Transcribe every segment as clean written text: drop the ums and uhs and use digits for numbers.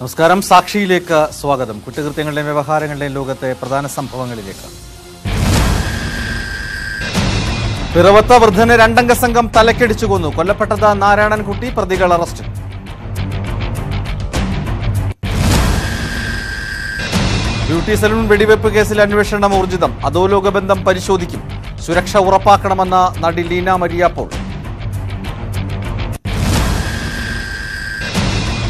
നമസ്കാരം. സാക്ഷിയിലേക്ക് സ്വാഗതം. കുറ്റകൃത്യങ്ങളുടെയും വ്യവഹാരങ്ങളുടെയും ലോകത്തെ പ്രധാന സംഭവങ്ങളിലേക്ക്. പിറവത്ത വൃദ്ധനെ രണ്ടംഗ സംഘം തലക്കടിച്ചു കൊന്നു. കൊല്ലപ്പെട്ടത് നാരായണൻകുട്ടി. പ്രതികൾ അറസ്റ്റിൽ. ബ്യൂട്ടി സലൂൺ വെടിവെപ്പ് കേസിൽ അന്വേഷണം ഊർജിതം. അധോലോക ബന്ധം പരിശോധിക്കും. സുരക്ഷ ഉറപ്പാക്കണമെന്ന നടി ലീന മരിയ പോൾ.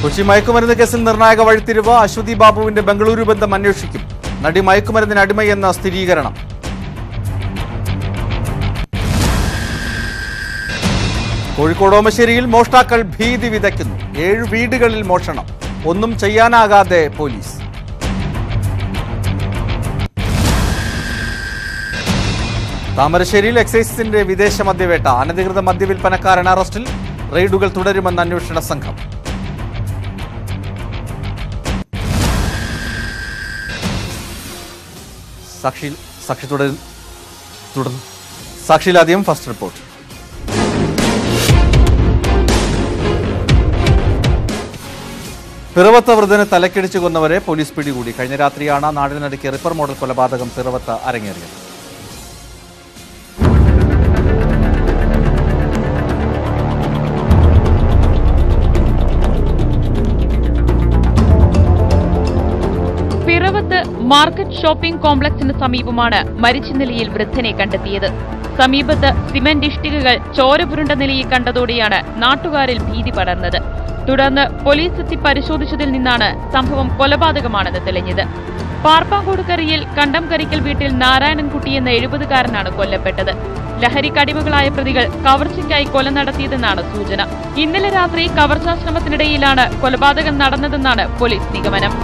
കൊച്ചി മയക്കുമരുന്ന് കേസിൽ നിർണായക വഴിത്തിരിവ്. അശ്വതി ബാബുവിന്റെ ബംഗളൂരു ബന്ധം അന്വേഷിക്കും. നടി മയക്കുമരുന്നിന് അടിമയെന്ന സ്ഥിരീകരണം. കോഴിക്കോട് ഓമശ്ശേരിയിൽ മോഷ്ടാക്കൾ ഭീതി വിതയ്ക്കുന്നു. 7 വീടുകളിൽ മോഷണം. ഒന്നും ചെയ്യാനാകാതെ പോലീസ്. താമരശ്ശേരിയിൽ എക്സൈസിന്റെ വിദേശ മദ്യവേട്ട. അനധികൃത മദ്യവിൽപ്പനക്കാരൻ അറസ്റ്റിൽ. റെയ്ഡുകൾ തുടരുമെന്ന് അന്വേഷണ സംഘം. സാക്ഷിയിലാദ്യം ഫസ്റ്റ് റിപ്പോർട്ട്. പിറവത്ത വൃദ്ധനെ തലക്കടിച്ചു കൊന്നവരെ പോലീസ് പിടികൂടി. കഴിഞ്ഞ രാത്രിയാണ് നാടിനടുക്കിയ റിപ്പർ മോഡൽ കൊലപാതകം പിറവത്ത അരങ്ങേറിയത്. പിറവത്ത് മാർക്കറ്റ് ഷോപ്പിംഗ് കോംപ്ലക്സിന് സമീപമാണ് മരിച്ച നിലയിൽ വൃദ്ധനെ കണ്ടെത്തിയത്. സമീപത്ത് സിമന്റ് ഇഷ്ടികകൾ ചോരപുരുണ്ട നിലയിൽ കണ്ടതോടെയാണ് നാട്ടുകാരിൽ ഭീതി പടർന്നത്. തുടർന്ന് പോലീസ് എത്തി പരിശോധിച്ചതിൽ നിന്നാണ് സംഭവം കൊലപാതകമാണെന്ന് തെളിഞ്ഞത്. പാർപ്പാങ്കോടുകരയിൽ കണ്ടംകരിക്കൽ വീട്ടിൽ നാരായണൻകുട്ടി എന്ന 70-കാരനാണ് കൊല്ലപ്പെട്ടത്. ലഹരിക്കടിമകളായ പ്രതികൾ കവർച്ചയ്ക്കായി കൊല നടത്തിയതെന്നാണ് സൂചന. ഇന്നലെ രാത്രി കവർച്ചാശ്രമത്തിനിടയിലാണ് കൊലപാതകം നടന്നതെന്നാണ് പോലീസ് നിഗമനം.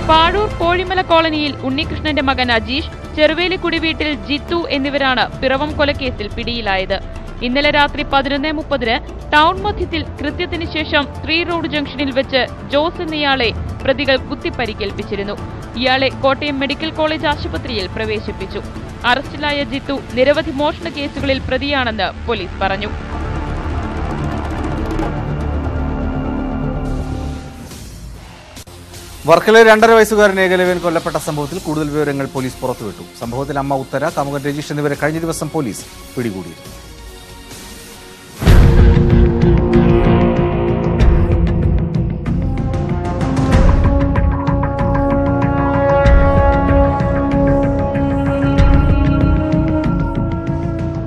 പാഴൂർ കോഴിമല കോളനിയിൽ ഉണ്ണികൃഷ്ണന്റെ മകൻ അജീഷ്, ചെറുവേലിക്കുടി വീട്ടിൽ ജിത്തു എന്നിവരാണ് പിറവം കൊലക്കേസിൽ പിടിയിലായത്. ഇന്നലെ രാത്രി 11:30 ടൗൺ മധ്യത്തിൽ കൃത്യത്തിന് ശേഷം 3 റോഡ് ജംഗ്ഷനിൽ വെച്ച് ജോസ് എന്നയാളെ പ്രതികൾ കുത്തിപ്പരിക്കേൽപ്പിച്ചിരുന്നു. ഇയാളെ കോട്ടയം മെഡിക്കൽ കോളേജ് ആശുപത്രിയിൽ പ്രവേശിപ്പിച്ചു. അറസ്റ്റിലായ ജിത്തു നിരവധി മോഷണ കേസുകളിൽ പ്രതിയാണെന്ന് പോലീസ് പറഞ്ഞു. വർക്കലെ 2.5 വയസ്സുകാരൻ ഏകലവ്യൻ കൊല്ലപ്പെട്ട സംഭവത്തിൽ കൂടുതൽ വിവരങ്ങൾ പോലീസ് പുറത്തുവിട്ടു. സംഭവത്തിൽ അമ്മ ഉത്തര, കാമുകൻ രജീഷ് എന്നിവരെ കഴിഞ്ഞ ദിവസം പോലീസ് പിടികൂടിയിരുന്നു.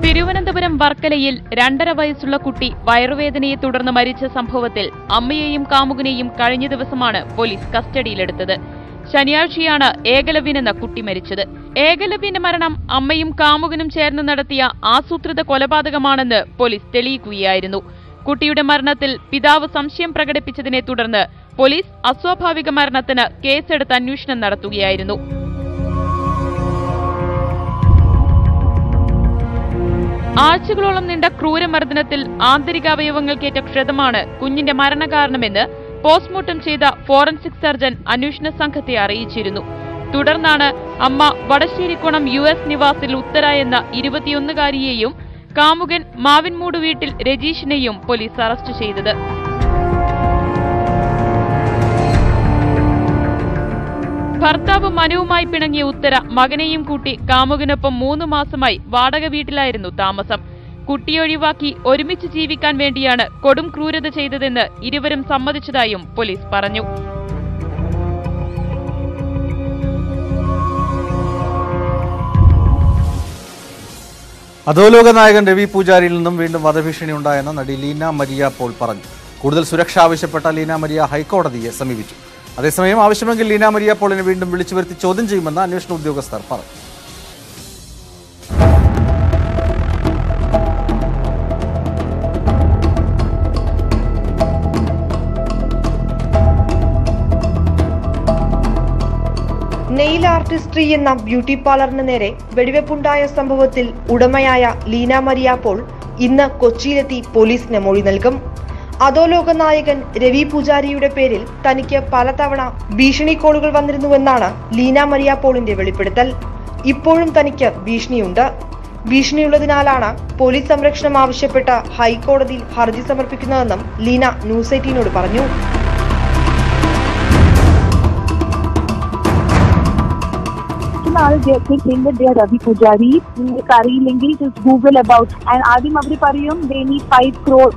തിരുവനന്തപുരം വർക്കലയിൽ 2.5 വയസ്സുള്ള കുട്ടി വയറുവേദനയെ തുടർന്ന് മരിച്ച സംഭവത്തിൽ അമ്മയെയും കാമുകനെയും കഴിഞ്ഞ ദിവസമാണ് പോലീസ് കസ്റ്റഡിയിലെടുത്തത്. ശനിയാഴ്ചയാണ് ഏകലവ്യൻ എന്ന കുട്ടി മരിച്ചത്. ഏകലവ്യന്റെ മരണം അമ്മയും കാമുകനും ചേർന്ന് നടത്തിയ ആസൂത്രിത കൊലപാതകമാണെന്ന് പോലീസ് തെളിയിക്കുകയായിരുന്നു. കുട്ടിയുടെ മരണത്തിൽ പിതാവ് സംശയം പ്രകടിപ്പിച്ചതിനെ തുടർന്ന് പോലീസ് അസ്വാഭാവിക മരണത്തിന് കേസെടുത്ത് അന്വേഷണം നടത്തുകയായിരുന്നു. ആഴ്ചകളോളം നീണ്ട ക്രൂരമർദ്ദനത്തിൽ ആന്തരികാവയവങ്ങൾക്കേറ്റ ക്ഷതമാണ് കുഞ്ഞിന്റെ മരണകാരണമെന്ന് പോസ്റ്റ്മോർട്ടം ചെയ്ത ഫോറൻസിക് സർജൻ അന്വേഷണ സംഘത്തെ അറിയിച്ചിരുന്നു. തുടർന്നാണ് അമ്മ വടശ്ശേരിക്കുണം US നിവാസിൽ ഉത്തര എന്ന 21-കാരിയെയും കാമുകൻ മാവിൻമൂട് വീട്ടിൽ രജീഷിനെയും പോലീസ് അറസ്റ്റ് ചെയ്തത്. ഭർത്താവ് മനുവുമായി പിണങ്ങിയ ഉത്തര മകനെയും കൂട്ടി കാമുകനൊപ്പം 3 മാസമായി വാടക വീട്ടിലായിരുന്നു താമസം. കുട്ടിയെ ഒഴിവാക്കി ഒരുമിച്ച് ജീവിക്കാൻ വേണ്ടിയാണ് കൊടും ക്രൂരത ചെയ്തതെന്ന് ഇരുവരും സമ്മതിച്ചതായും പോലീസ് പറഞ്ഞു. അധോലോക നായകൻ രവി പൂജാരിയിൽ നിന്നും വീണ്ടും വധഭീഷണി ഉണ്ടായെന്ന് നടി ലീന മരിയ പോൾ പറഞ്ഞു. കൂടുതൽ സുരക്ഷ ആവശ്യപ്പെട്ട ലീന മരിയ ഹൈക്കോടതിയെ സമീപിച്ചു. അതേസമയം ആവശ്യമെങ്കിൽ ലീന മരിയ പോളിനെ വീണ്ടും വിളിച്ചു വരുത്തി ചോദ്യം ചെയ്യുമെന്ന് അന്വേഷണ ഉദ്യോഗസ്ഥർ പറഞ്ഞു. നെയിൽ ആർട്ടിസ്ട്രി എന്ന ബ്യൂട്ടി പാർലറിന് നേരെ വെടിവെപ്പുണ്ടായ സംഭവത്തിൽ ഉടമയായ ലീന മരിയ പോൾ ഇന്ന് കൊച്ചിയിലെത്തി പോലീസിന് മൊഴി നൽകും. അധോലോക നായകൻ രവി പൂജാരിയുടെ പേരിൽ തനിക്ക് പലതവണ ഭീഷണി കോളുകൾ വന്നിരുന്നുവെന്നാണ് ലീന മരിയ പോളിന്റെ വെളിപ്പെടുത്തൽ. ഇപ്പോഴും തനിക്ക് ഭീഷണിയുണ്ട്. ഭീഷണിയുള്ളതിനാലാണ് പോലീസ് സംരക്ഷണം ആവശ്യപ്പെട്ട ഹൈക്കോടതിയിൽ ഹർജി സമർപ്പിക്കുന്നതെന്നും ലീന ന്യൂസ് 18നോട് പറഞ്ഞു. they are Ravi Pujari. Just Google about and Adim Abri Pariyum, they need 5 crore,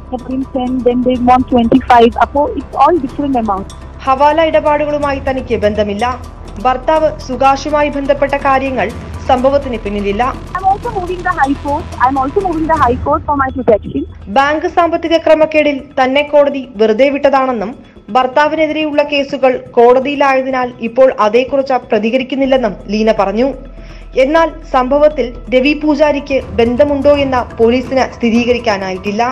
then they want 25. It's all different amounts. ഹവാല ഇടപാടുകളുമായി തനിക്ക് ബന്ധമില്ല. ഭർത്താവ് സുകാഷുമായി ബന്ധപ്പെട്ട കാര്യങ്ങൾ സംഭവത്തിന് പിന്നിലില്ല. I'm also moving the high court for my protection. Bank സാമ്പത്തിക ക്രമക്കേടിൽ തന്നെ കോടതി വെറുതെ വിട്ടതാണെന്നും ഭർത്താവിനെതിരെയുള്ള കേസുകൾ കോടതിയിലായതിനാൽ ഇപ്പോൾ അതേക്കുറിച്ച് പ്രതികരിക്കുന്നില്ലെന്നും ലീന പറഞ്ഞു. എന്നാൽ സംഭവത്തിൽ രവി പൂജാരിക്ക് ബന്ധമുണ്ടോ എന്ന പോലീസിന് സ്ഥിരീകരിക്കാനായിട്ടില്ല.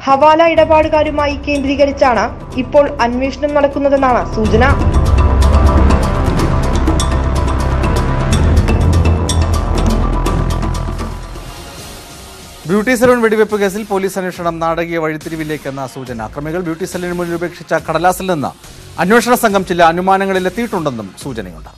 ഹവാല ഇടപാടുകാരുമായി കേന്ദ്രീകരിച്ചാണ് ഇപ്പോൾ അന്വേഷണം നടക്കുന്നതെന്നാണ് സൂചന. ബ്യൂട്ടി സലൂൺ വെടിവെപ്പ് കേസിൽ പോലീസ് അന്വേഷണം നാടകീയ വഴിത്തിരിവിലേക്കെന്ന സൂചന. അക്രമികൾ ബ്യൂട്ടി സലൂണിന് മുന്നിൽ ഉപേക്ഷിച്ച കടലാസിൽ നിന്ന് അന്വേഷണ സംഘം ചില അനുമാനങ്ങളിൽ എത്തിയിട്ടുണ്ടെന്നും സൂചനയുണ്ട്.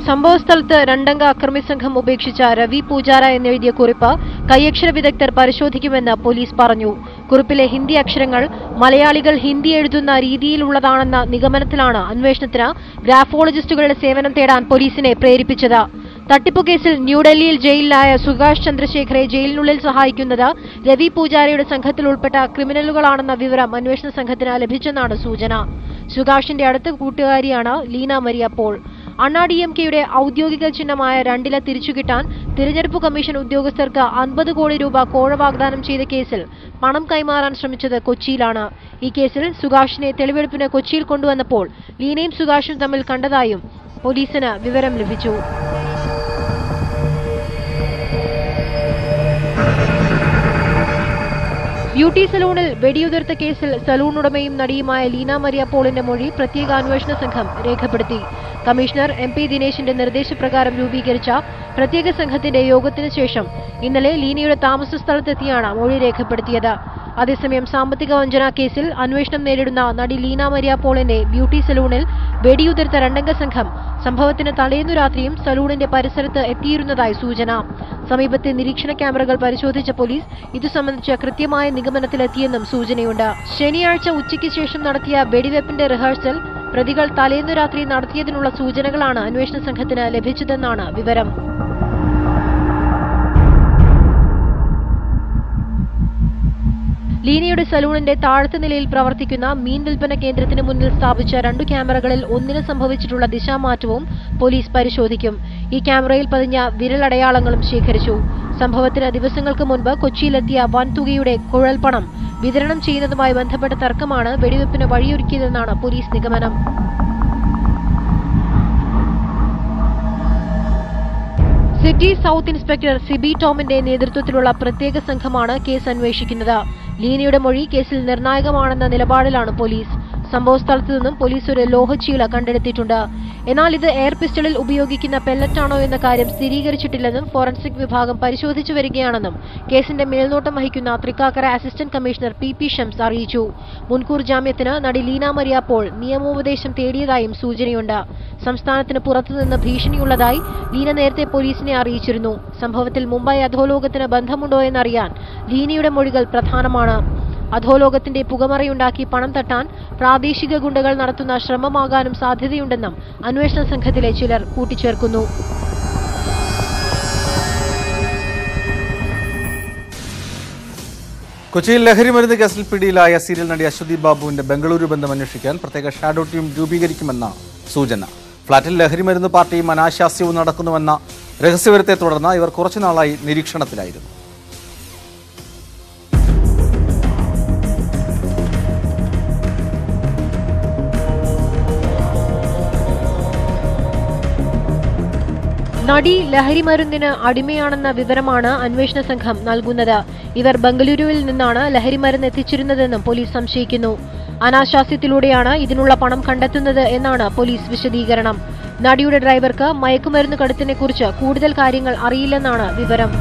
സംഭവസ്ഥലത്ത് രണ്ടംഗ അക്രമി സംഘം ഉപേക്ഷിച്ച രവി പൂജാര എന്നെഴുതിയ കുറിപ്പ് കൈയക്ഷര വിദഗ്ധർ പരിശോധിക്കുമെന്ന് പോലീസ് പറഞ്ഞു. കുറിപ്പിലെ ഹിന്ദി അക്ഷരങ്ങൾ മലയാളികൾ ഹിന്ദി എഴുതുന്ന രീതിയിലുള്ളതാണെന്ന നിഗമനത്തിലാണ് അന്വേഷണത്തിന് ഗ്രാഫോളജിസ്റ്റുകളുടെ സേവനം തേടാൻ പോലീസിനെ പ്രേരിപ്പിച്ചത്. തട്ടിപ്പുകേസിൽ ന്യൂഡൽഹിയിൽ ജയിലിലായ സുകാഷ് ചന്ദ്രശേഖരെ ജയിലിനുള്ളിൽ സഹായിക്കുന്നത് രവി പൂജാരയുടെ സംഘത്തിൽ ഉൾപ്പെട്ട ക്രിമിനലുകളാണെന്ന വിവരം അന്വേഷണ സംഘത്തിന് ലഭിച്ചെന്നാണ് സൂചന. സുകാഷിന്റെ അടുത്ത കൂട്ടുകാരിയാണ് ലീന മരിയ പോൾ. അണ്ണാ-DMKയുടെ ഔദ്യോഗിക ചിഹ്നമായ 2 തിരിച്ചുകിട്ടാൻ തിരഞ്ഞെടുപ്പ് കമ്മീഷൻ ഉദ്യോഗസ്ഥർക്ക് 50 കോടി രൂപ കോഴ വാഗ്ദാനം ചെയ്ത കേസിൽ പണം കൈമാറാൻ ശ്രമിച്ചത് കൊച്ചിയിലാണ്. ഈ കേസിൽ സുകാഷിനെ തെളിവെടുപ്പിന് കൊച്ചിയിൽ കൊണ്ടുവന്നപ്പോൾ ലീനയും സുകാഷും തമ്മിൽ കണ്ടതായും പോലീസിന് വിവരം ലഭിച്ചു. ബ്യൂട്ടി സലൂണിൽ വെടിയുതിർത്ത കേസിൽ സലൂൺ ഉടമയും നടിയുമായ ലീന മരിയ പോളിന്റെ മൊഴി പ്രത്യേക അന്വേഷണ സംഘം രേഖപ്പെടുത്തി. കമ്മീഷണർ MP ദിനേശിന്റെ നിർദ്ദേശപ്രകാരം രൂപീകരിച്ച പ്രത്യേക സംഘത്തിന്റെ യോഗത്തിന് ശേഷം ഇന്നലെ ലീനയുടെ താമസ സ്ഥലത്തെത്തിയാണ് മൊഴി രേഖപ്പെടുത്തിയത്. അതേസമയം സാമ്പത്തിക വഞ്ചന കേസിൽ അന്വേഷണം നേരിടുന്ന നടി ലീന മരിയ പോളിന്റെ ബ്യൂട്ടി സലൂണിൽ വെടിയുതിർത്ത രണ്ടംഗ സംഘം സംഭവത്തിന് തലേന്നു രാത്രിയും സലൂണിന്റെ പരിസരത്ത് എത്തിയിരുന്നതായി സൂചന. സമീപത്തെ നിരീക്ഷണ ക്യാമറകൾ പരിശോധിച്ച പോലീസ് ഇതു സംബന്ധിച്ച് കൃത്യമായ നിഗമനത്തിലെത്തിയെന്നും സൂചനയുണ്ട്. ശനിയാഴ്ച ഉച്ചയ്ക്ക് ശേഷം നടത്തിയ വെടിവെപ്പിന്റെ റിഹേഴ്സൽ പ്രതികൾ തലേന്നു രാത്രി നടത്തിയതിനുള്ള സൂചനകളാണ് അന്വേഷണ സംഘത്തിന് ലഭിച്ചതെന്നാണ് വിവരം. ലീനയുടെ സലൂണിന്റെ താഴത്തെ നിലയിൽ പ്രവർത്തിക്കുന്ന മീൻ വിൽപ്പന കേന്ദ്രത്തിന് മുന്നിൽ സ്ഥാപിച്ച 2 ക്യാമറകളിൽ ഒന്നിന് സംഭവിച്ചിട്ടുള്ള ദിശാമാറ്റവും പോലീസ് പരിശോധിക്കും. ഈ ക്യാമറയിൽ പതിഞ്ഞ വിരലടയാളങ്ങളും ശേഖരിച്ചു. സംഭവത്തിന് ദിവസങ്ങൾക്ക് മുൻപ് കൊച്ചിയിലെത്തിയ വൻതുകയുടെ കുഴൽപ്പണം വിതരണം ചെയ്യുന്നതുമായി ബന്ധപ്പെട്ട തർക്കമാണ് വെടിവെപ്പിന് വഴിയൊരുക്കിയതെന്നാണ് പോലീസ് നിഗമനം. സിറ്റി സൗത്ത് ഇൻസ്പെക്ടർ സിബി ടോമിന്റെ നേതൃത്വത്തിലുള്ള പ്രത്യേക സംഘമാണ് കേസ് അന്വേഷിക്കുന്നത്. ലീനയുടെ മൊഴി കേസിൽ നിർണായകമാണെന്ന നിലപാടിലാണ് പോലീസ്. സംഭവസ്ഥലത്തു നിന്നും പോലീസ് ഒരു ലോഹച്ചീള കണ്ടെടുത്തിട്ടുണ്ട്. എന്നാൽ ഇത് എയർ പിസ്റ്റളിൽ ഉപയോഗിക്കുന്ന പെല്ലറ്റാണോ എന്ന കാര്യം സ്ഥിരീകരിച്ചിട്ടില്ലെന്നും ഫോറൻസിക് വിഭാഗം പരിശോധിച്ചു വരികയാണെന്നും കേസിന്റെ മേൽനോട്ടം വഹിക്കുന്ന Thrikkakara assistant commissioner PP Shams അറിയിച്ചു. മുൻകൂർ ജാമ്യത്തിന് നടി ലീന മരിയ പോൾ നിയമോപദേശം തേടിയതായും സൂചനയുണ്ട്. സംസ്ഥാനത്തിന് പുറത്തുനിന്ന് ഭീഷണിയുള്ളതായി ലീന നേരത്തെ പോലീസിനെ അറിയിച്ചിരുന്നു. സംഭവത്തിൽ മുംബൈ അധോലോകത്തിന് ബന്ധമുണ്ടോ എന്നറിയാൻ ലീനയുടെ മൊഴികൾ പ്രധാനമാണ്. അധോലോകത്തിന്റെ പുകമറയുണ്ടാക്കി പണം തട്ടാൻ പ്രാദേശിക ഗുണ്ടകൾ നടത്തുന്ന ശ്രമമാകാനും സാധ്യതയുണ്ടെന്നും അന്വേഷണ സംഘത്തിലെ ചിലർ കൂട്ടിച്ചേർക്കുന്നു. കൊച്ചിയിൽ ലഹരിമരുന്ന് കേസിൽ പിടിയിലായ സീരിയൽ നടി അശ്വതി ബാബുവിന്റെ ബംഗളൂരു ബന്ധം അന്വേഷിക്കാൻ പ്രത്യേക ഷാഡോ ടീം രൂപീകരിക്കുമെന്ന സൂചന. ഫ്ളാറ്റിൽ ലഹരിമരുന്ന് പാർട്ടിയും അനാശാസ്യവും നടക്കുന്നുവെന്ന രഹസ്യവിവരത്തെ തുടർന്ന് ഇവർ കുറച്ചുനാളായി നിരീക്ഷണത്തിലായിരുന്നു. നടി ലഹരിമരുന്നിന് അടിമയാണെന്ന വിവരമാണ് അന്വേഷണ സംഘം നൽകുന്നത്. ഇവർ ബംഗളൂരുവിൽ നിന്നാണ് ലഹരിമരുന്ന് എത്തിച്ചിരുന്നതെന്നും പോലീസ് സംശയിക്കുന്നു. അനാശാസ്യത്തിലൂടെയാണ് ഇതിനുള്ള പണം കണ്ടെത്തുന്നത് എന്നാണ് പോലീസ് വിശദീകരണം. നടിയുടെ ഡ്രൈവർക്ക് മയക്കുമരുന്ന് കടത്തിനെക്കുറിച്ച് കൂടുതൽ കാര്യങ്ങൾ അറിയില്ലെന്നാണ് വിവരം.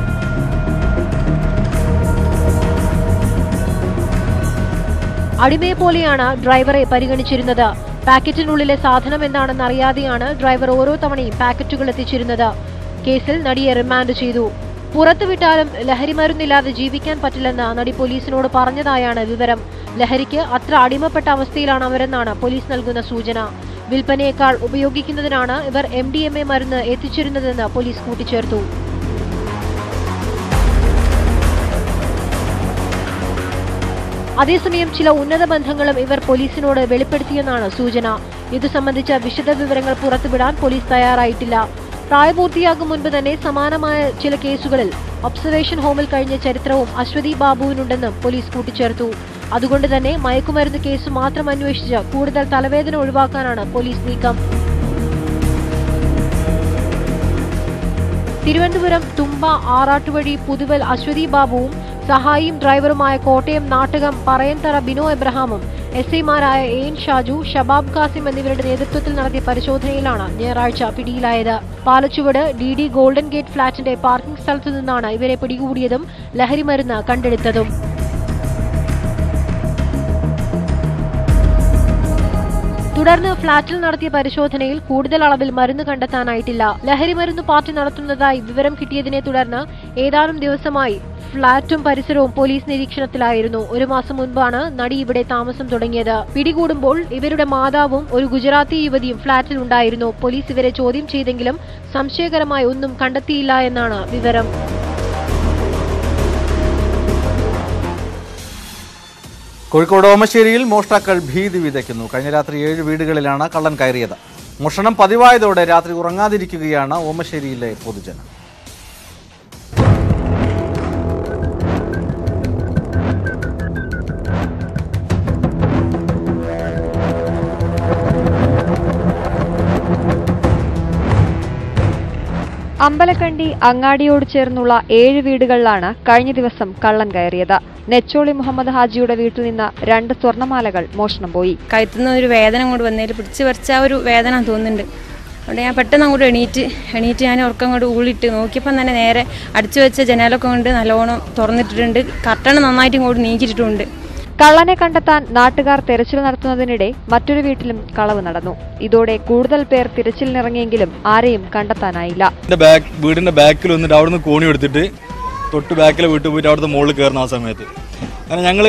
അടിമയെ പോലെയാണ് ഡ്രൈവറെ പരിഗണിച്ചിരുന്നത്. പാക്കറ്റിനുള്ളിലെ സാധനം എന്താണെന്ന് അറിയാതെയാണ് ഡ്രൈവർ ഓരോ തവണയും പാക്കറ്റുകൾ എത്തിച്ചിരുന്നത്. കേസിൽ നടിയെ റിമാൻഡ് ചെയ്തു. പുറത്തുവിട്ടാലും ലഹരിമരുന്നില്ലാതെ ജീവിക്കാൻ പറ്റില്ലെന്ന് നടി പോലീസിനോട് പറഞ്ഞതായാണ് വിവരം. ലഹരിക്ക് അത്ര അടിമപ്പെട്ട അവസ്ഥയിലാണ് അവരെന്നാണ് പോലീസ് നൽകുന്ന സൂചന. വിൽപ്പനയേക്കാൾ ഉപയോഗിക്കുന്നതിനാണ് ഇവർ MDMA മരുന്ന് എത്തിച്ചിരുന്നതെന്ന് പോലീസ് കൂട്ടിച്ചേർത്തു. അതേസമയം ചില ഉന്നത ബന്ധങ്ങളും ഇവർ പോലീസിനോട് വെളിപ്പെടുത്തിയെന്നാണ് സൂചന. ഇതു സംബന്ധിച്ച വിശദ വിവരങ്ങൾ പുറത്തുവിടാൻ പോലീസ് തയ്യാറായിട്ടില്ല. പ്രായപൂർത്തിയാകും മുൻപ് തന്നെ സമാനമായ ചില കേസുകളിൽ ഒബ്സർവേഷൻ ഹോമിൽ കഴിഞ്ഞ ചരിത്രവും അശ്വതി ബാബുവിനുണ്ടെന്നും പോലീസ് കൂട്ടിച്ചേർത്തു. അതുകൊണ്ട് തന്നെ മയക്കുമരുന്ന് കേസ് മാത്രം അന്വേഷിച്ച് കൂടുതൽ തലവേദന ഒഴിവാക്കാനാണ് പോലീസ് നീക്കം. തിരുവനന്തപുരം തുമ്പ ആറാട്ടുവഴി പുതുവൽ അശ്വതി ബാബുവും സഹായിയും ഡ്രൈവറുമായ കോട്ടയം നാട്ടകം പറയൻതറ ബിനോ എബ്രഹാമും SI-മാരായ AN ഷാജു, ഷബാബ് കാസിം എന്നിവരുടെ നേതൃത്വത്തിൽ നടത്തിയ പരിശോധനയിലാണ് ഞായറാഴ്ച പിടിയിലായത്. പാലച്ചുവട് DD ഗോൾഡൻ ഗേറ്റ് ഫ്ളാറ്റിന്റെ പാർക്കിംഗ് സ്ഥലത്തു നിന്നാണ് ഇവരെ പിടികൂടിയതും ലഹരിമരുന്ന് കണ്ടെടുത്തതും. തുടർന്ന് ഫ്ളാറ്റിൽ നടത്തിയ പരിശോധനയിൽ കൂടുതൽ അളവിൽ മരുന്ന് കണ്ടെത്താനായിട്ടില്ല. ലഹരിമരുന്ന് പാർട്ടി നടത്തുന്നതായി വിവരം കിട്ടിയതിനെ തുടർന്ന് ഏതാനും ദിവസമായി ഫ്ളാറ്റും പരിസരവും പോലീസ് നിരീക്ഷണത്തിലായിരുന്നു. 1 മാസം മുൻപാണ് നടി ഇവിടെ താമസം തുടങ്ങിയത്. പിടികൂടുമ്പോൾ ഇവരുടെ മാതാവും ഒരു ഗുജറാത്തി യുവതിയും ഫ്ളാറ്റിൽ ഉണ്ടായിരുന്നു. പോലീസ് ഇവരെ ചോദ്യം ചെയ്തെങ്കിലും സംശയകരമായി ഒന്നും കണ്ടെത്തിയില്ല എന്നാണ് വിവരം. കോഴിക്കോട് ഓമശ്ശേരിയിൽ മോഷ്ടാക്കൾ ഭീതി വിതയ്ക്കുന്നു. കഴിഞ്ഞ രാത്രി 7 വീടുകളിലാണ് കള്ളൻ കയറിയത്. മോഷണം പതിവായതോടെ രാത്രി ഉറങ്ങാതിരിക്കുകയാണ് ഓമശ്ശേരിയിലെ പൊതുജനം. അമ്പലക്കണ്ടി അങ്ങാടിയോട് ചേർന്നുള്ള 7 വീടുകളിലാണ് കഴിഞ്ഞ ദിവസം കള്ളൻ കയറിയത്. നെച്ചോളി മുഹമ്മദ് ഹാജിയുടെ വീട്ടിൽ നിന്ന് 2 സ്വർണ്ണമാലകൾ മോഷണം പോയി. കഴുത്തുനിന്ന് ഒരു വേദന അങ്ങോട്ട് വന്നതിൽ പിടിച്ച് പറിച്ച ഒരു വേദന തോന്നുന്നുണ്ട്. അതുകൊണ്ട് ഞാൻ പെട്ടെന്ന് അങ്ങോട്ട് എണീറ്റ് ഞാൻ ഉറക്കം അങ്ങോട്ട് ഊളിട്ട് നോക്കിയപ്പം തന്നെ നേരെ അടിച്ചു വെച്ച ജനാലൊക്കെ കൊണ്ട് നല്ലോണം തുറന്നിട്ടിട്ടുണ്ട്. കർട്ടൺ നന്നായിട്ട് ഇങ്ങോട്ട് നീക്കിയിട്ടുണ്ട്. കള്ളനെ കണ്ടെത്താൻ നാട്ടുകാർ തെരച്ചിൽ നടത്തുന്നതിനിടെ മറ്റൊരു വീട്ടിലും കളവ് നടന്നു. ഇതോടെ കൂടുതൽ പേർ തിരച്ചിലിനിറങ്ങിയെങ്കിലും ആരെയും കണ്ടെത്താനായില്ല. വീടിന്റെ ബാക്കിൽ വന്നിട്ട് അവിടുന്ന് കോണി എടുത്തിട്ട് തൊട്ട് ബാക്കിലെ വീട്ടിൽ പോയിട്ട് അവിടുത്തെ മുകളിൽ കയറുന്ന ആ സമയത്ത് അങ്ങനെ ഞങ്ങൾ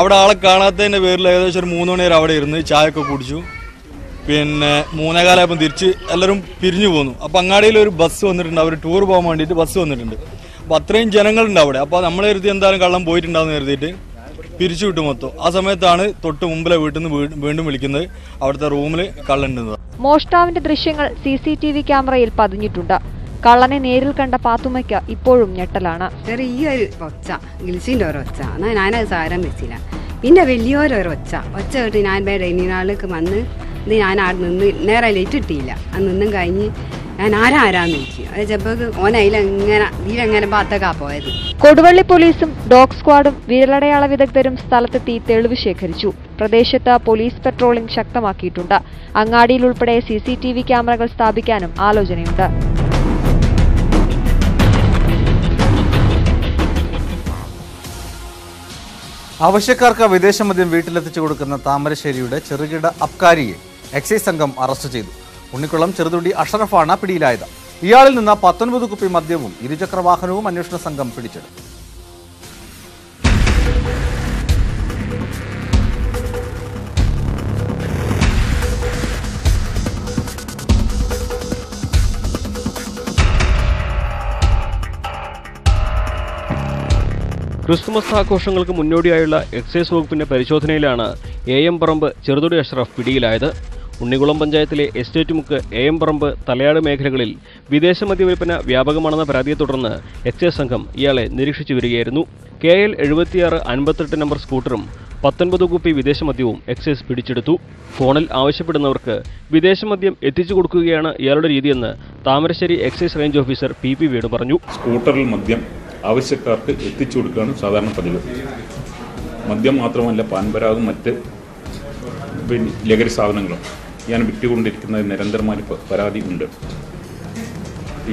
അവിടെ ആളെ കാണാത്തതിന്റെ പേരിൽ ഏകദേശം ഒരു 3 മണി വരെ അവിടെ ഇരുന്ന് ചായയൊക്കെ കുടിച്ചു. പിന്നെ 3:15 തിരിച്ച് എല്ലാവരും പിരിഞ്ഞു പോന്നു. അപ്പോൾ അങ്ങാടിയിൽ ഒരു ബസ് വന്നിട്ടുണ്ട്. അവർ ടൂർ പോകാൻ വേണ്ടിയിട്ട് ബസ് വന്നിട്ടുണ്ട്. അപ്പോൾ അത്രയും ജനങ്ങളുണ്ട് അവിടെ. അപ്പോൾ നമ്മൾ കരുതി എന്തായാലും കള്ളം പോയിട്ടുണ്ടാവും കരുതിയിട്ട് പിരിച്ചു വിട്ടു മൊത്തം. ആ സമയത്താണ് തൊട്ട് മുമ്പിലെ വീട്ടിൽ നിന്ന് വീണ്ടും വിളിക്കുന്നത് അവിടുത്തെ റൂമിൽ കള്ളുണ്ടെന്ന്. മോഷ്ടാവിന്റെ ദൃശ്യങ്ങൾ CCTV ക്യാമറയിൽ പതിഞ്ഞിട്ടുണ്ട്. കള്ളനെ നേരിൽ കണ്ട പാത്തുമ്മയ്ക്ക് ഇപ്പോഴും ഞെട്ടലാണ്. ചെറിയൊരു ഒച്ച ഗിൽസിന്റെ ഒരൊച്ച എന്നാൽ ഞാനത് സാരം വെച്ചില്ല. പിന്നെ വലിയൊരൊച്ച കേട്ട് ഞാൻ ഡൈനിങ് വന്ന് ഇത് ഞാൻ അവിടെ നിന്ന് നേരെ ലൈറ്റ് കിട്ടിയില്ല. അത് നിന്നും കഴിഞ്ഞ് ഞാൻ ആരാന്ന് ചോദിച്ചു. അത് ചെപ്പോക്ക് ഓനയിലെങ്ങനെ ഭാഗത്തൊക്കെ പോയത്. കൊടുവള്ളി പോലീസും ഡോഗ് സ്ക്വാഡും വിരലടയാള വിദഗ്ധരും സ്ഥലത്തെത്തി തെളിവ് ശേഖരിച്ചു. പ്രദേശത്ത് പോലീസ് പെട്രോളിംഗ് ശക്തമാക്കിയിട്ടുണ്ട്. അങ്ങാടിയിൽ ഉൾപ്പെടെ CCTV ക്യാമറകൾ സ്ഥാപിക്കാനും ആലോചനയുണ്ട്. ആവശ്യക്കാർക്ക് വിദേശ മദ്യം വീട്ടിലെത്തിച്ചു കൊടുക്കുന്ന താമരശ്ശേരിയുടെ ചെറുകിട അബ്കാരിയെ എക്സൈസ് സംഘം അറസ്റ്റ് ചെയ്തു. ഉണ്ണിക്കുളം ചെറുതുടി അഷറഫാണ് പിടിയിലായത്. ഇയാളിൽ നിന്ന് 19 കുപ്പി മദ്യവും 2 ചക്ര വാഹനവും അന്വേഷണ സംഘം പിടിച്ചെടുത്തു. ക്രിസ്തുമസ് ആഘോഷങ്ങൾക്ക് മുന്നോടിയായുള്ള എക്സൈസ് വകുപ്പിന്റെ പരിശോധനയിലാണ് AM പറമ്പ് ചെറുതുടി അഷ്റഫ് പിടിയിലായത്. ഉണ്ണികുളം പഞ്ചായത്തിലെ എസ്റ്റേറ്റ് മുക്ക് AM പറമ്പ് തലയാട് മേഖലകളിൽ വിദേശ മദ്യ വിൽപ്പന വ്യാപകമാണെന്ന പരാതിയെ തുടർന്ന് എക്സൈസ് സംഘം ഇയാളെ നിരീക്ഷിച്ചു വരികയായിരുന്നു. KL 7658 നമ്പർ സ്കൂട്ടറും 19 കുപ്പി വിദേശ മദ്യവും എക്സൈസ് പിടിച്ചെടുത്തു. ഫോണിൽ ആവശ്യപ്പെടുന്നവർക്ക് വിദേശ മദ്യം എത്തിച്ചു കൊടുക്കുകയാണ് ഇയാളുടെ രീതിയെന്ന് Thamarassery excise range officer PP Venu പറഞ്ഞു. സ്കൂട്ടറിൽ മദ്യം ആവശ്യക്കാർക്ക് എത്തിച്ചു കൊടുക്കുകയാണ് സാധാരണ പതിവ്. മദ്യം മാത്രമല്ല പാൻപരാഗും മറ്റ് ലഹരി സാധനങ്ങളും ഞാൻ വിറ്റുകൊണ്ടിരിക്കുന്നത് നിരന്തരമായി പരാതി ഉണ്ട്.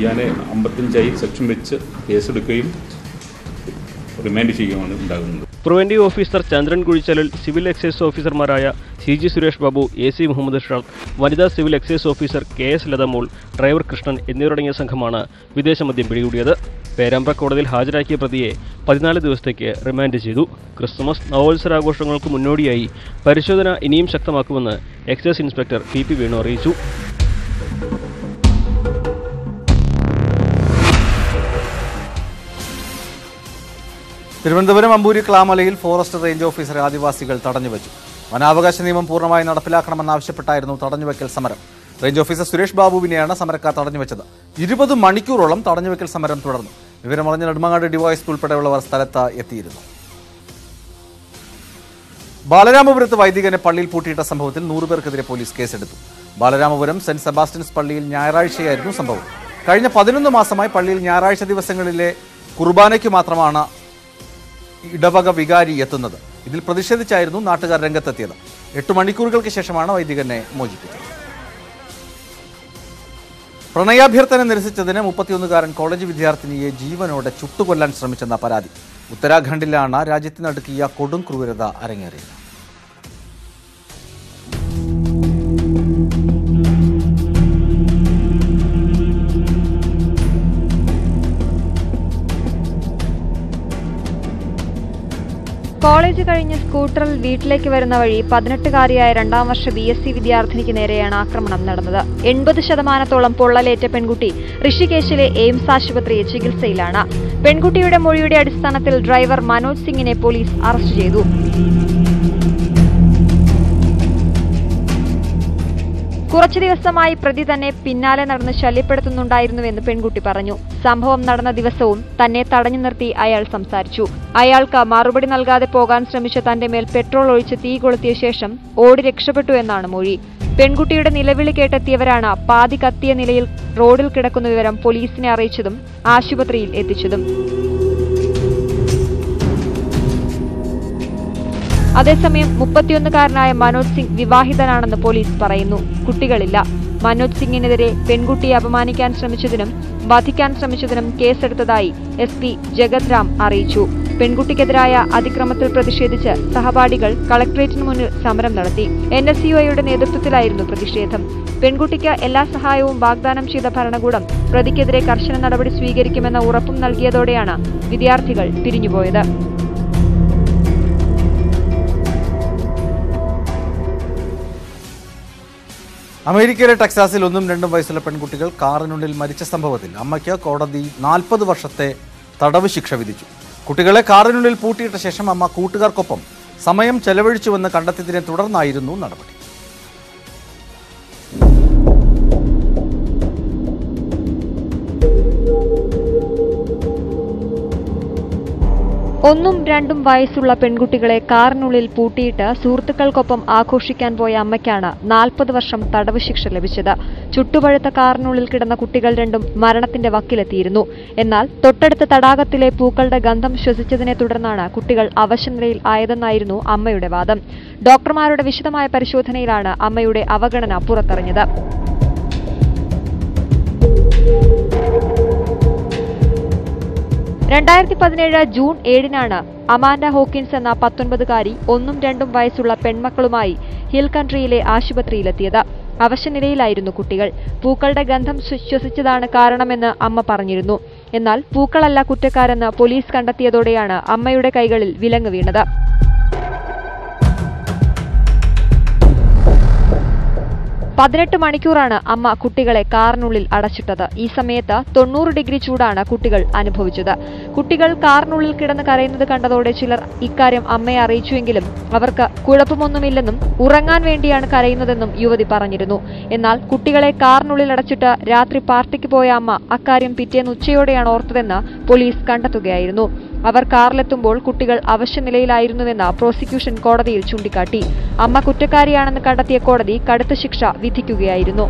ഞാൻ 55 സെക്ഷൻ വെച്ച് കേസെടുക്കുകയും റിമാൻഡ് ചെയ്യുകയാണ് ഉണ്ടാകുന്നത്. Preventive officer Chandran Kuzhichalil, civil excise ഓഫീസർമാരായ CG സുരേഷ് ബാബു, AC മുഹമ്മദ് ഷാദ്, വനിതാ civil excise officer KS Lathamol, driver Krishnan എന്നിവരടങ്ങിയ സംഘമാണ് വിദേശമദ്യം പിടികൂടിയത്. പേരാമ്പ്ര കോടതിയിൽ ഹാജരാക്കിയ പ്രതിയെ 14 ദിവസത്തേക്ക് റിമാൻഡ് ചെയ്തു. ക്രിസ്മസ് നവോത്സരാഘോഷങ്ങൾക്ക് മുന്നോടിയായി പരിശോധന ഇനിയും ശക്തമാക്കുമെന്ന് എക്സൈസ് ഇൻസ്പെക്ടർ PP വേണു അറിയിച്ചു. തിരുവനന്തപുരം അമ്പൂരി ക്ലാമലയിൽ ഫോറസ്റ്റ് റേഞ്ച് ഓഫീസറെ ആദിവാസികൾ തടഞ്ഞുവച്ചു. വനാവകാശ നിയമം പൂർണ്ണമായി നടപ്പിലാക്കണമെന്നാവശ്യപ്പെട്ടായിരുന്നു തടഞ്ഞുവെക്കൽ സമരം. റേഞ്ച് ഓഫീസർ സുരേഷ് ബാബുവിനെയാണ് സമരക്കാർ തടഞ്ഞുവെച്ചത്. 20 മണിക്കൂറോളം തടഞ്ഞുവെക്കൽ സമരം തുടർന്നു. വിവരമറിഞ്ഞ നെടുമങ്ങാട് ഡിവൈഎസ്പി ഉൾപ്പെടെയുള്ളവർ സ്ഥലത്ത് എത്തിയിരുന്നു. ബാലരാമപുരത്ത് വൈദികനെ പള്ളിയിൽ പൂട്ടിയിട്ട സംഭവത്തിൽ 100 പേർക്കെതിരെ പോലീസ് കേസെടുത്തു. ബാലരാമപുരം സെന്റ് സെബാസ്റ്റ്യൻസ് പള്ളിയിൽ ഞായറാഴ്ചയായിരുന്നു സംഭവം. കഴിഞ്ഞ 11 മാസമായി പള്ളിയിൽ ഞായറാഴ്ച ദിവസങ്ങളിലെ കുർബാനയ്ക്ക് മാത്രമാണ് ഇടവക വികാരി എത്തുന്നത്. ഇതിൽ പ്രതിഷേധിച്ചായിരുന്നു നാട്ടുകാർ രംഗത്തെത്തിയത്. 8 മണിക്കൂറുകൾക്ക് ശേഷമാണ് വൈദികനെ മോചിപ്പിച്ചത്. പ്രണയാഭ്യർത്ഥന നിരസിച്ചതിന് 31കാരൻ കോളേജ് വിദ്യാർത്ഥിനിയെ ജീവനോടെ ചുട്ടുകൊല്ലാൻ ശ്രമിച്ചെന്ന പരാതി. ഉത്തരാഖണ്ഡിലാണ് രാജ്യത്ത് നടുക്കിയ കൊടും ക്രൂരത അരങ്ങേറിയത്. കോളേജ് കഴിഞ്ഞ് സ്കൂട്ടറിൽ വീട്ടിലേക്ക് വരുന്ന വഴി 18കാരിയായ 2ാം വർഷ BSc വിദ്യാർത്ഥിനിക്ക് നേരെയാണ് ആക്രമണം നടന്നത്. 80% പൊള്ളലേറ്റ പെൺകുട്ടി ഋഷികേശിലെ എയിംസ് ആശുപത്രിയിൽ ചികിത്സയിലാണ്. പെൺകുട്ടിയുടെ മൊഴിയുടെ അടിസ്ഥാനത്തിൽ ഡ്രൈവർ മനോജ് സിംഗിനെ പോലീസ് അറസ്റ്റ് ചെയ്തു. കുറച്ചു ദിവസമായി പ്രതി തന്നെ പിന്നാലെ നടന്ന് ശല്യപ്പെടുത്തുന്നുണ്ടായിരുന്നുവെന്ന് പെൺകുട്ടി പറഞ്ഞു. സംഭവം നടന്ന ദിവസവും തന്നെ തടഞ്ഞു നിർത്തി അയാൾ സംസാരിച്ചു. അയാൾക്ക് മറുപടി നൽകാതെ പോകാൻ ശ്രമിച്ച തന്റെ മേൽ പെട്രോൾ ഒഴിച്ച് തീ കൊളുത്തിയ ശേഷം ഓടി രക്ഷപ്പെട്ടു എന്നാണ് മൊഴി. പെൺകുട്ടിയുടെ നിലവിളി കേട്ടെത്തിയവരാണ് പാതി കത്തിയ നിലയിൽ റോഡിൽ കിടക്കുന്ന വിവരം പോലീസിനെ അറിയിച്ചതും ആശുപത്രിയിൽ എത്തിച്ചതും. അതേസമയം 31കാരനായ മനോജ് സിംഗ് വിവാഹിതനാണെന്ന് പോലീസ് പറയുന്നു. കുട്ടികളില്ല. മനോജ് സിംഗിനെതിരെ പെൺകുട്ടിയെ അപമാനിക്കാൻ ശ്രമിച്ചതിനും വധിക്കാൻ ശ്രമിച്ചതിനും കേസെടുത്തതായി SP ജഗത് രാം അറിയിച്ചു. പെൺകുട്ടിക്കെതിരായ അതിക്രമത്തിൽ പ്രതിഷേധിച്ച് സഹപാഠികൾ കളക്ടറേറ്റിന് മുന്നിൽ സമരം നടത്തി. NSUIയുടെ നേതൃത്വത്തിലായിരുന്നു പ്രതിഷേധം. പെൺകുട്ടിക്ക് എല്ലാ സഹായവും വാഗ്ദാനം ചെയ്ത ഭരണകൂടം പ്രതിക്കെതിരെ കർശന നടപടി സ്വീകരിക്കുമെന്ന ഉറപ്പും നൽകിയതോടെയാണ് വിദ്യാർത്ഥികൾ പിരിഞ്ഞുപോയത്. അമേരിക്കയിലെ ടെക്സാസിൽ 1ഉം 2ഉം വയസ്സുള്ള പെൺകുട്ടികൾ കാറിനുള്ളിൽ മരിച്ച സംഭവത്തിൽ അമ്മയ്ക്ക് കോടതി 40 വർഷത്തെ തടവ് ശിക്ഷ വിധിച്ചു. കുട്ടികളെ കാറിനുള്ളിൽ പൂട്ടിയിട്ട ശേഷം അമ്മ കൂട്ടുകാർക്കൊപ്പം സമയം ചെലവഴിച്ചുവെന്ന് കണ്ടെത്തിയതിനെ തുടർന്നായിരുന്നു നടപടി. 1ഉം 2ഉം വയസ്സുള്ള പെൺകുട്ടികളെ കാറിനുള്ളിൽ പൂട്ടിയിട്ട് സുഹൃത്തുക്കൾക്കൊപ്പം ആഘോഷിക്കാൻ പോയ അമ്മയ്ക്കാണ് 40 വർഷം തടവ് ശിക്ഷ ലഭിച്ചത്. ചുട്ടുപഴുത്ത കാറിനുള്ളിൽ കിടന്ന കുട്ടികൾ രണ്ടും മരണത്തിന്റെ വക്കിലെത്തിയിരുന്നു. എന്നാൽ തൊട്ടടുത്ത തടാകത്തിലെ പൂക്കളുടെ ഗന്ധം ശ്വസിച്ചതിനെ തുടർന്നാണ് കുട്ടികൾ അവശനിലയിൽ ആയതെന്നായിരുന്നു അമ്മയുടെ വാദം. ഡോക്ടർമാരുടെ വിശദമായ പരിശോധനയിലാണ് അമ്മയുടെ അവഗണന പുറത്തറിഞ്ഞത്. ജൂൺ 7-നാണ് അമാൻഡ ഹോക്കിൻസ് എന്ന 19കാരി 1ഉം 2ഉം വയസ്സുള്ള പെൺമക്കളുമായി ഹിൽ കൺട്രിയിലെ ആശുപത്രിയിലെത്തിയത്. അവശനിലയിലായിരുന്നു കുട്ടികൾ. പൂക്കളുടെ ഗന്ധം ശ്വസിച്ചതാണ് കാരണമെന്ന് അമ്മ പറഞ്ഞിരുന്നു. എന്നാൽ പൂക്കളല്ല കുറ്റക്കാരെന്ന് പോലീസ് കണ്ടെത്തിയതോടെയാണ് അമ്മയുടെ കൈകളിൽ വിലങ്ങ് വീണത്. 18 മണിക്കൂറാണ് അമ്മ കുട്ടികളെ കാറിനുള്ളിൽ അടച്ചിട്ടത്. ഈ സമയത്ത് 90 ഡിഗ്രി ചൂടാണ് കുട്ടികൾ അനുഭവിച്ചത്. കുട്ടികൾ കാറിനുള്ളിൽ കിടന്ന് കരയുന്നത് കണ്ടതോടെ ചിലർ ഇക്കാര്യം അമ്മയെ അറിയിച്ചുവെങ്കിലും അവർക്ക് കുഴപ്പമൊന്നുമില്ലെന്നും ഉറങ്ങാൻ വേണ്ടിയാണ് കരയുന്നതെന്നും യുവതി പറഞ്ഞിരുന്നു. എന്നാൽ കുട്ടികളെ കാറിനുള്ളിൽ അടച്ചിട്ട് രാത്രി പാർട്ടിക്ക് പോയ അമ്മ അക്കാര്യം പിറ്റേന്ന് ഉച്ചയോടെയാണ് ഓർത്തതെന്ന് പോലീസ് കണ്ടെത്തുകയായിരുന്നു. അവർ കാറിലെത്തുമ്പോൾ കുട്ടികൾ അവശനിലയിലായിരുന്നുവെന്ന് പ്രോസിക്യൂഷൻ കോടതിയിൽ ചൂണ്ടിക്കാട്ടി. അമ്മ കുറ്റക്കാരിയാണെന്ന് കണ്ടെത്തിയ കോടതി കടുത്ത ശിക്ഷ വിധിക്കുകയായിരുന്നു.